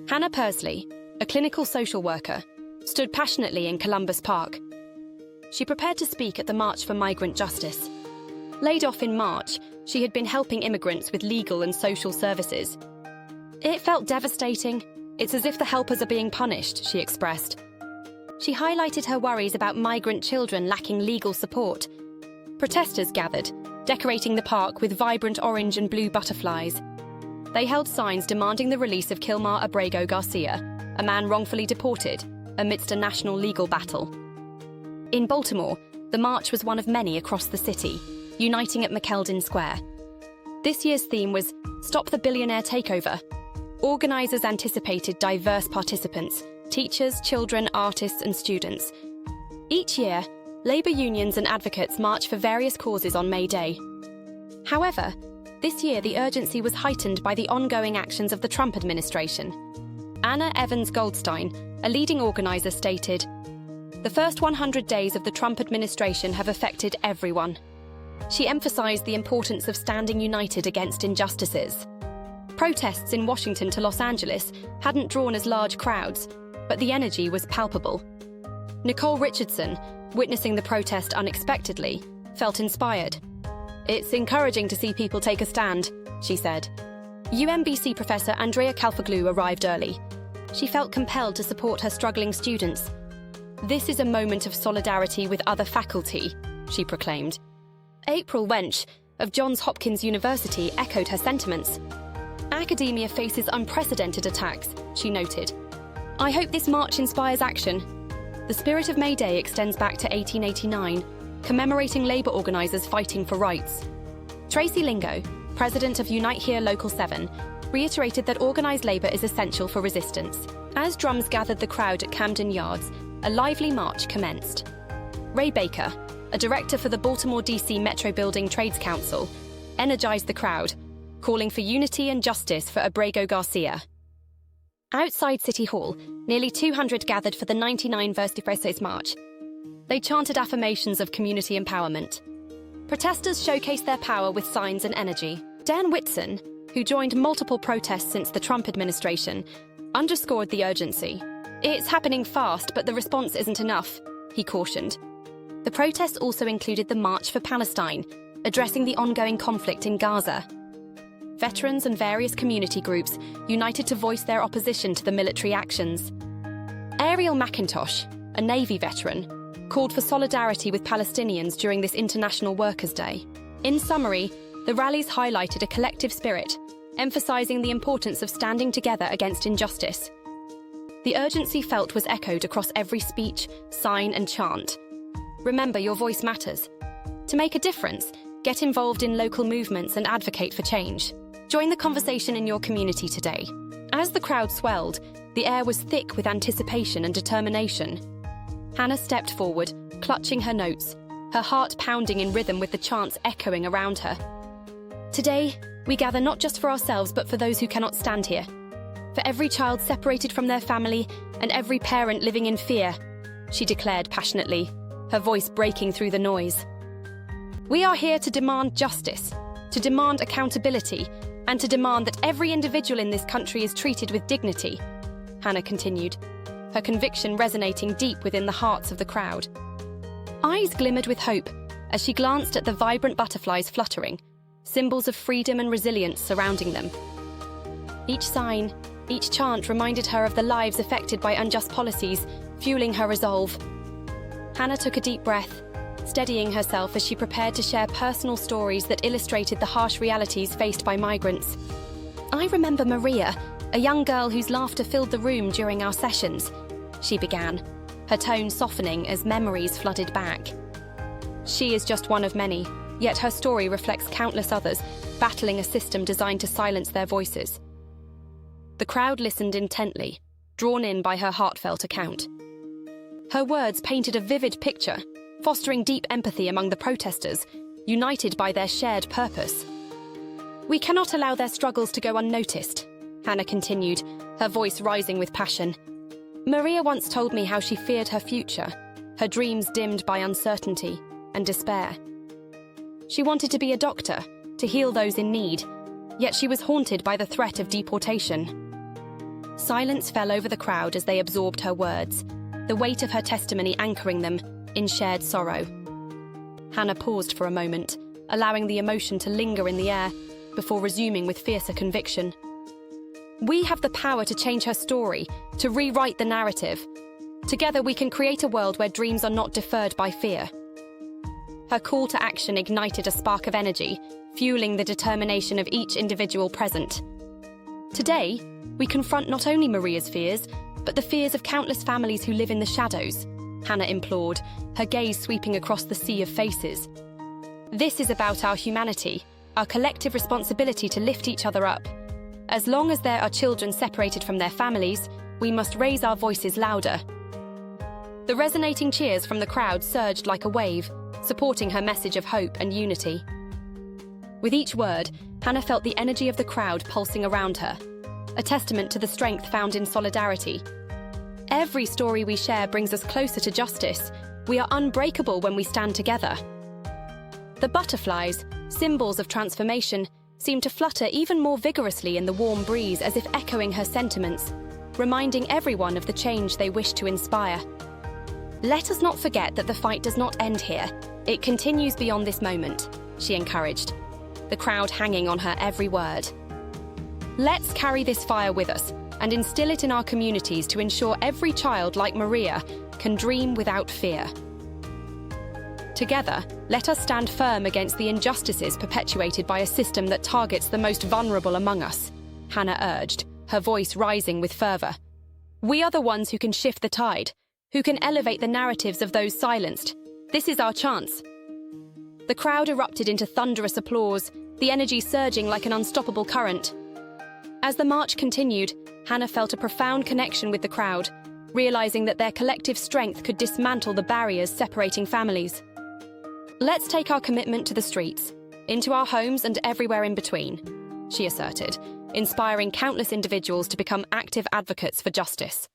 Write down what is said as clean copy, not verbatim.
Hannah Pursley, a clinical social worker, stood passionately in Columbus Park. She prepared to speak at the March for Migrant Justice. Laid off in March, she had been helping immigrants with legal and social services. It felt devastating. It's as if the helpers are being punished, she expressed. She highlighted her worries about migrant children lacking legal support. Protesters gathered, decorating the park with vibrant orange and blue butterflies. They held signs demanding the release of Kilmar Abrego Garcia, a man wrongfully deported, amidst a national legal battle. In Baltimore, the march was one of many across the city, uniting at McKeldin Square. This year's theme was Stop the Billionaire Takeover. Organisers anticipated diverse participants, teachers, children, artists and students. Each year, labour unions and advocates march for various causes on May Day. However, this year the urgency was heightened by the ongoing actions of the Trump administration. Anna Evans Goldstein, a leading organiser, stated, "The first 100 days of the Trump administration have affected everyone." She emphasised the importance of standing united against injustices. Protests in Washington to Los Angeles hadn't drawn as large crowds, but the energy was palpable. Nicole Richardson, witnessing the protest unexpectedly, felt inspired. "It's encouraging to see people take a stand," she said. UMBC professor Andrea Calfaglou arrived early. She felt compelled to support her struggling students. "This is a moment of solidarity with other faculty," she proclaimed. April Wench, of Johns Hopkins University, echoed her sentiments. "Academia faces unprecedented attacks," she noted. "I hope this march inspires action." The spirit of May Day extends back to 1889, commemorating labour organisers fighting for rights. Tracy Lingo, president of Unite Here Local 7, reiterated that organised labour is essential for resistance. As drums gathered the crowd at Camden Yards, a lively march commenced. Ray Baker, a director for the Baltimore D.C. Metro Building Trades Council, energised the crowd, calling for unity and justice for Abrego Garcia. Outside City Hall, nearly 200 gathered for the 99 Versos March. They chanted affirmations of community empowerment. Protesters showcased their power with signs and energy. Dan Whitson, who joined multiple protests since the Trump administration, underscored the urgency. "It's happening fast, but the response isn't enough," he cautioned. The protests also included the March for Palestine, addressing the ongoing conflict in Gaza. Veterans and various community groups united to voice their opposition to the military actions. Ariel McIntosh, a Navy veteran, called for solidarity with Palestinians during this International Workers' Day. In summary, the rallies highlighted a collective spirit, emphasising the importance of standing together against injustice. The urgency felt was echoed across every speech, sign and chant. Remember, your voice matters. To make a difference, get involved in local movements and advocate for change. Join the conversation in your community today. As the crowd swelled, the air was thick with anticipation and determination. Hannah stepped forward, clutching her notes, her heart pounding in rhythm with the chants echoing around her. "Today, we gather not just for ourselves but for those who cannot stand here. For every child separated from their family and every parent living in fear," she declared passionately, her voice breaking through the noise. "We are here to demand justice, to demand accountability, and to demand that every individual in this country is treated with dignity," Hannah continued, her conviction resonating deep within the hearts of the crowd. Eyes glimmered with hope as she glanced at the vibrant butterflies fluttering, symbols of freedom and resilience surrounding them. Each sign, each chant reminded her of the lives affected by unjust policies, fueling her resolve. Hannah took a deep breath, steadying herself as she prepared to share personal stories that illustrated the harsh realities faced by migrants. "I remember Maria, a young girl whose laughter filled the room during our sessions," she began, her tone softening as memories flooded back. She is just one of many, yet her story reflects countless others, battling a system designed to silence their voices. The crowd listened intently, drawn in by her heartfelt account. Her words painted a vivid picture, fostering deep empathy among the protesters, united by their shared purpose. "We cannot allow their struggles to go unnoticed," Hannah continued, her voice rising with passion. "Maria once told me how she feared her future, her dreams dimmed by uncertainty and despair. She wanted to be a doctor, to heal those in need, yet she was haunted by the threat of deportation. Silence fell over the crowd as they absorbed her words, the weight of her testimony anchoring them in shared sorrow. Hannah paused for a moment, allowing the emotion to linger in the air before resuming with fiercer conviction. We have the power to change her story, to rewrite the narrative. Together we can create a world where dreams are not deferred by fear. Her call to action ignited a spark of energy, fueling the determination of each individual present. Today, we confront not only Maria's fears, but the fears of countless families who live in the shadows, Hannah implored, her gaze sweeping across the sea of faces. This is about our humanity, our collective responsibility to lift each other up. As long as there are children separated from their families, we must raise our voices louder. The resonating cheers from the crowd surged like a wave, supporting her message of hope and unity. With each word, Hannah felt the energy of the crowd pulsing around her, a testament to the strength found in solidarity. Every story we share brings us closer to justice. We are unbreakable when we stand together. The butterflies, symbols of transformation, seemed to flutter even more vigorously in the warm breeze as if echoing her sentiments, reminding everyone of the change they wish to inspire. Let us not forget that the fight does not end here. It continues beyond this moment, she encouraged, the crowd hanging on her every word. Let's carry this fire with us and instill it in our communities to ensure every child like Maria can dream without fear. Together, let us stand firm against the injustices perpetuated by a system that targets the most vulnerable among us, Hannah urged, her voice rising with fervor. We are the ones who can shift the tide, who can elevate the narratives of those silenced. This is our chance. The crowd erupted into thunderous applause, the energy surging like an unstoppable current. As the march continued, Hannah felt a profound connection with the crowd, realizing that their collective strength could dismantle the barriers separating families. Let's take our commitment to the streets, into our homes and everywhere in between, she asserted, inspiring countless individuals to become active advocates for justice.